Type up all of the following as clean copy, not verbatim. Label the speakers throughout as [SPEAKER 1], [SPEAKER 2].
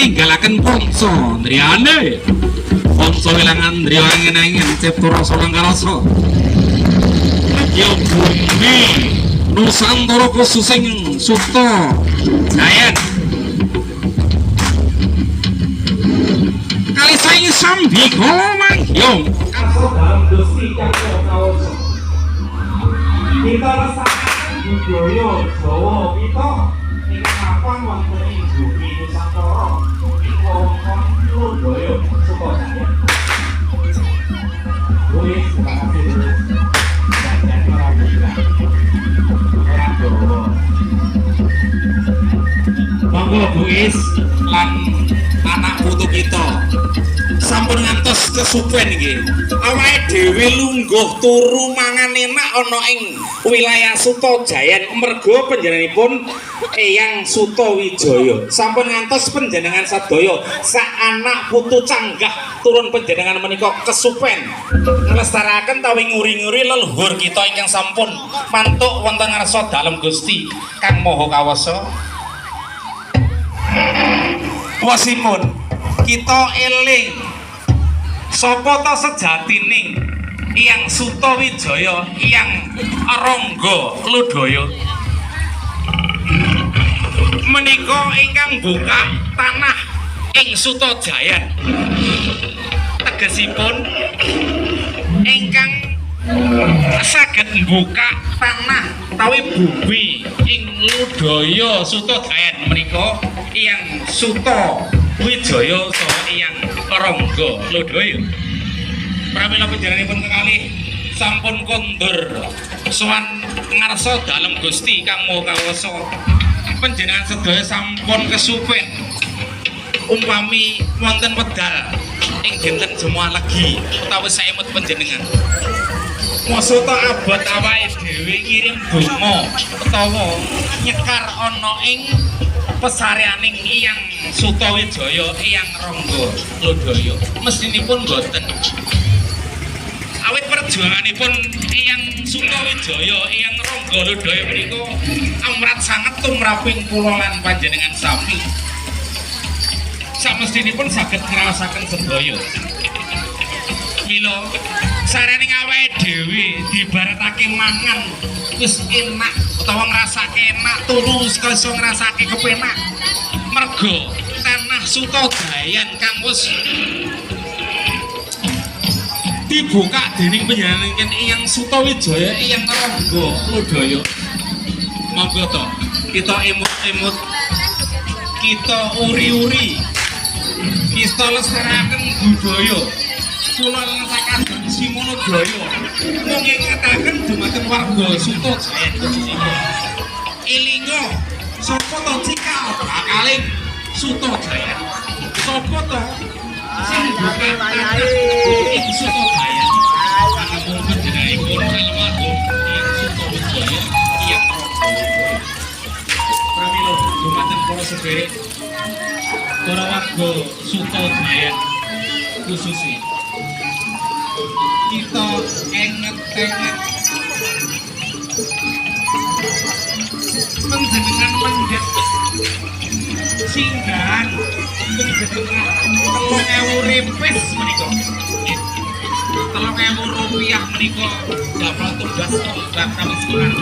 [SPEAKER 1] ninggalaken ponco ndriyane ponco wilangan ndriya angin-angin cipta rasa langkarasa ya bumi Nusantara khususing Suta Jayan kali saing sambika mangyong
[SPEAKER 2] dalam Gusti Kang Kawoso kita lestarikan budaya Jawa kita ingkang mapan wonten ing bumi Nusantara ing wewengkon budaya Suta Jayan. Wis terima kasih dulu. Dan orang gila. Orang Jawa. Monggo Bu Is lan anak putu kita sampun ngantos kesupen nggih. Awake dhewe lungguh turu mangan enak ana ing wilayah Suta Jayan merga panjenenganipun Eyang Sutawijaya. Sampun ngantos panjenengan sadaya sak anak putu canggah turun panjenengan menika kesupen nglestarekaken tawi nguri-nguri leluhur kita ingkang sampun mantuk wonten ngarsa dalem Gusti Kang Maha Kawasa. Wasipun kita eling sapa ta sejatining Eyang Sutawijaya, Eyang Rangga Lodaya menika ingkang buka tanah ing Suta Jayan. Tegesipun ingkang saged mbuka tanah utawi bumi ing Lodaya Suta Jayan menika Eyang Sutawijaya saha Eyang Rangga Lodaya. Pramila panjenenganipun kekalih sampun kondur sowan ngarsa dalem Gusti Kang Maha Kawasa. Panjenengan sedaya sampun kesupen umpami wonten wedal ing dinten Jumat Legi utawi saemut panjenengan. Maksudta abot awake dhewe ngirim donga utawa nyekar ana ing pesaryaning Eyang Sutawijaya, Eyang Rangga Lodaya. Mestinipun boten. Awit perjuanganipun Eyang Sutawijaya, Eyang Rangga Lodaya menika amrat sanget tumraping kula lan panjenengan sami. Samestinipun saged ngraosaken sedaya. Mila sarening awake dhewe dibaratake mangan wis enak utawa ngrasake enak turu iso ngrasake kepenak. Merga tanah Suta Jayan kang wis dibuka dening panjenengan Eyang Sutawijaya, Eyang Rangga Lodaya. Monggo to kita emut-emut, kita uri-uri, kita lestariaken budaya. Kula ngrasakaken Simono Jaya mungkin ngataken dumateng warga Suta Jayan khususipun elinga sapa to cikal bakaling Suta Jayan, sapa to sing buka tanah ing Suta Jayan. Pangapunten panjenenganipun almarhum Eyang Sutawijaya, Eyang Rangga Lodaya. Pramila dumateng para sedherek para warga Suta Jayan khususipun kita enget-enget panjenengan mendhet singgahan panjenengan 3.000 Rp menika 3.000 rupiah menika damel tugas obat kamiskinan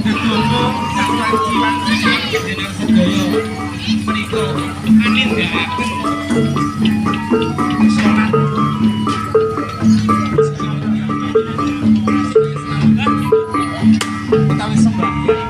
[SPEAKER 2] gedhong sawanci-wanci panjenengan sedaya menika anindakaken salat utawi sembahyang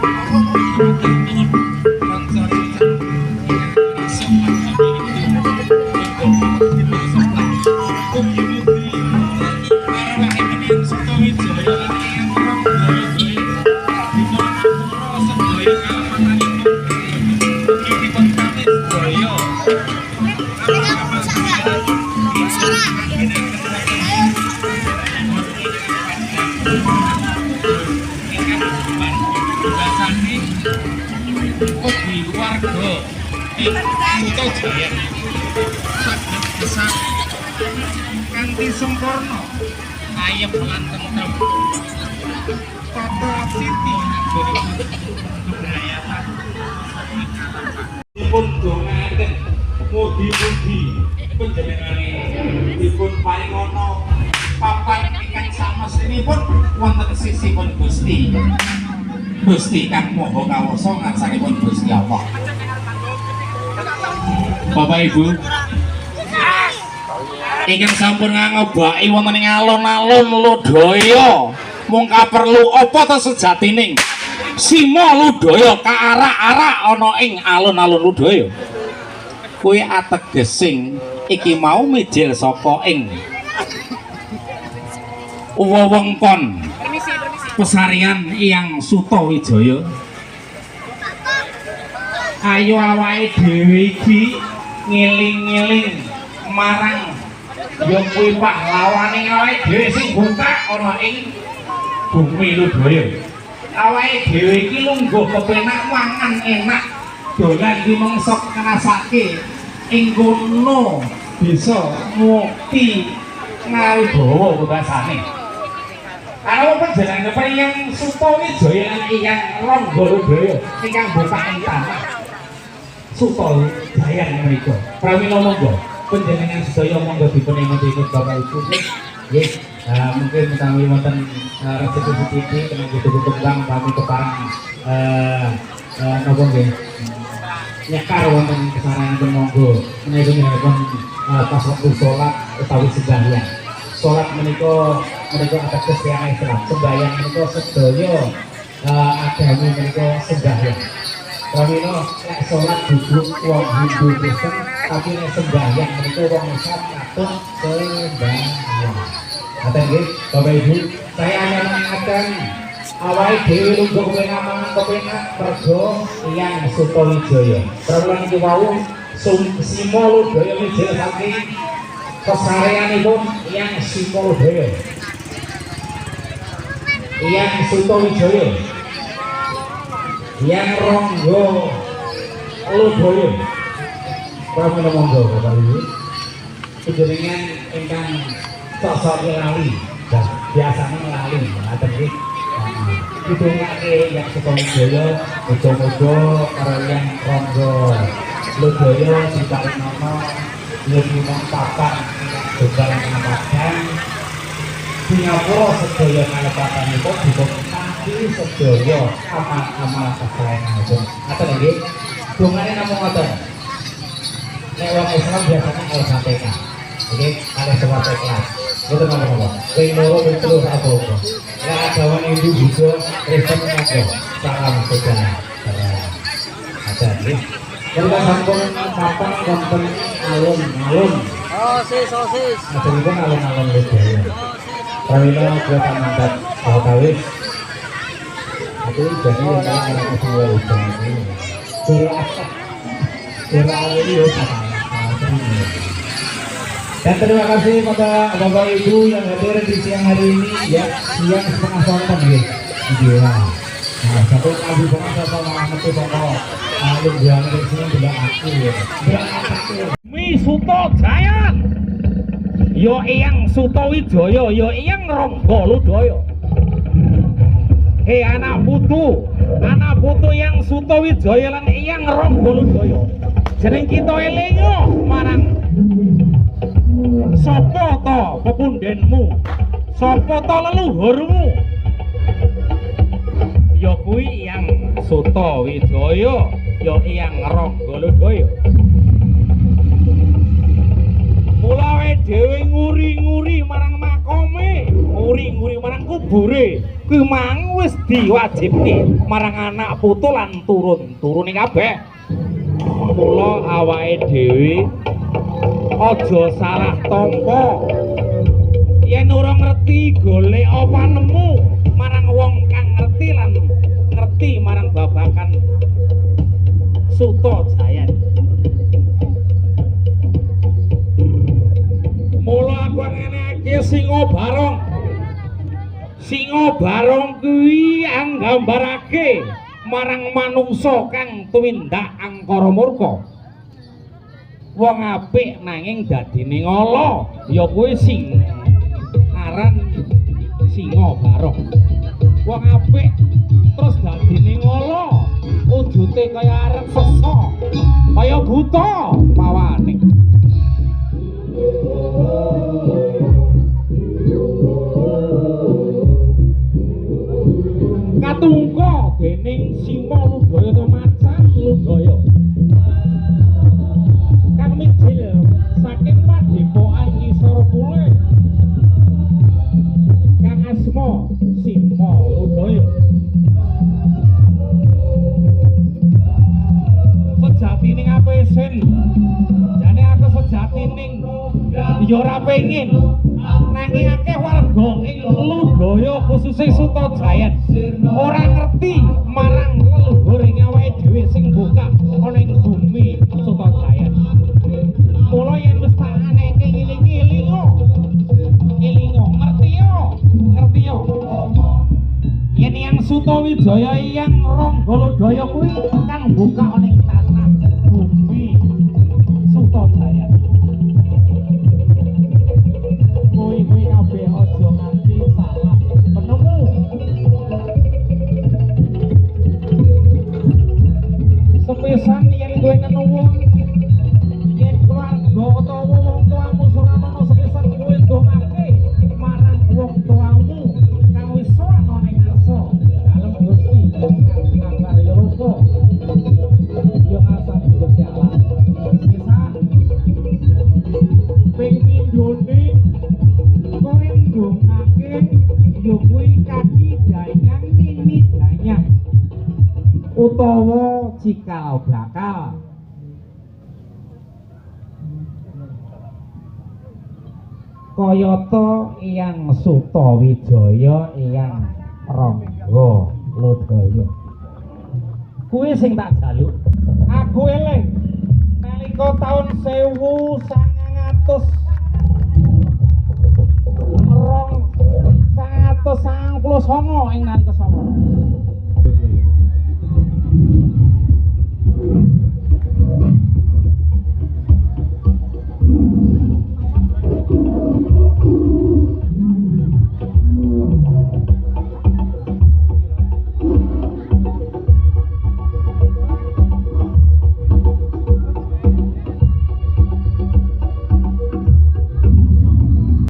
[SPEAKER 2] Suta Jayan saged gesang kanthi sempurna ayem lan tentrem. Tata Siti anggonipun kebrayatan dipun dongaken mugi-mugi panjenengane dipun paringono papan ingkang samestinipun wonten sisipun Gusti. Gusti kang Maha Kawasa ngarsanipun Gusti Allah. Bapak Ibu ingkang sampun ngobaki wonten ing alun-alun Ludaya mung kaperlu apa ta sejatining Sima Ludaya kaarak-arak ana ing alun-alun Ludaya kuwi ategesing iki mau mijil saka ing wewengkon pesarian Hyang Sutawijaya. Ayo awake dhewe iki ngeling-eling marang ya kuwi pahlawane awake dhewe sing buka ana ing bumi Ludaya. Awake dhewe iki lungguh kepenak mangan enak dolan di mengsok ngrasake ing kono bisa mukti ngawibawa bahasane. Kalau perjalanan Hyang Sutawijaya lan Hyang Rangga Ludaya ingkang buka ing tanah Sutawijaya menika. Pramila monggo panjenengan sedaya monggo dipuningeti Bapak Ibu. Nggih, mungkin utawi wonten restitusi titik kena tutup bang kami keparang napa nggih. Nyekar wonten kesaranipun monggo menika pas waktu salat utawi sembahyang. Salat menika ateges tiyang Islam, sembahyang menika sedaya agami menika sembahyang. Pramila nek salat duduk wong Hindu Kristen, tapi nek sembahyang menika wong Islam katut sembahyang. Ngaten nggih, Bapak Ibu, saya hanya mengingatkan awake dhewe lungguh kepenak mangan kepenak merga Hyang Sutawijaya. Pramila niki wau Sima Ludaya mijil saking pesareanipun Hyang Sutawijaya. Hyang Sutawijaya, Hyang Rangga Ludaya. Pramila monggo Bapak Ibu. Panjenengan ingkang sok lali, biasanya lali, ngaten nggih. Didongake Hyang Sutawijaya, muga-muga karo Hyang Rangga Ludaya diparingono nyuwun papan dogal ngapakan Singapura sedaya kalepatanipun dipun kanthi sedaya amal-amal kesaenipun. Ngaten nggih. Dongane namung ngoten. Nek wong Islam biasanya Al-Fatihah. Nggih, kalih sewape kelas. Mboten napa-napa. Ping loro ping telu apa-apa. Nek agawan Hindu juga Kristen monggo salam sedaya. Ada nggih. Kita sampun papan wonten alun-alun. Sosis. Aturipun alun-alun Ludaya. Pramila kula mandat kawis. Aku jadi anak kedua udan ini. Surah ini dan terima kasih pada Bapak Ibu yang hadir di siang hari ini ya, siang setengah sonten ya. Iya. Nah, satu kali banget sama metu sama alun buang di sini juga aku ya. Mi Sutajaya. Yo Hyang Sutawijaya, yo Hyang Rangga Ludaya. Anak putu Hyang Sutawijaya lan Hyang Rangga Ludaya. Jeneng kita elingo marang sapa ta pepundhenmu? Sapa ta leluhurmu? Ya kuwi Hyang Sutawijaya, ya Hyang Rangga Ludaya. Mula dhewe nguri-nguri marang makome, nguri-nguri marang kubure, kuwi mang wis diwajibke marang anak putu lan turun-turune kabeh. Mula awake dhewe aja salah tampa. Yen ora ngerti golek apa nemu marang wong kang ngerti lan ngerti marang babagan Sutajaya. Mula aku ngeneke Singa Barong kuwi anggambarake marang manungsa kang tumindak angkara murka. Wong apik nanging dadine ngala, ya kuwi sing aran Singa Barong. Wong apik terus dadine ngala,
[SPEAKER 3] wujute kaya arep sesa kaya buta pawane katungka dening Sima Ludaya to Macan Ludaya kang mijil saking padepokan isor kule kang asma Sima Ludaya sejatining apesen jane aku sejatining ya ora pengin nanging akeh warga ing Ludaya khususé Sutajayan ora ngerti marang leluhur ing awake dhewe sing buka ana ing bumi Sutajayan mula yen wis tak aneke ngiling-ilingo ngerti yo yen yang Sutawijaya yang Rangga Ludaya kuwi kang buka ana ing tanah bumi Sutajayan kuwi kabeh aja nganti salah penemu sepisan yen kowe nemu yen keluarga utawa wong tuamu Suranono sepisan kowe ndongake marang wong tuamu kang wis sowan ana ing ngarsa dalem Gusti kang karya rupa yo ngasane Gusti Allah sepisan ping pindhone kowe ndongake yo kuwi kaki danyang nini danyang utawa cikal bakal kayata Eyang Sutawijaya Eyang Rangga Ludaya kuwi sing tak jaluk aku eling nalika taun 1999 ing nalika sapa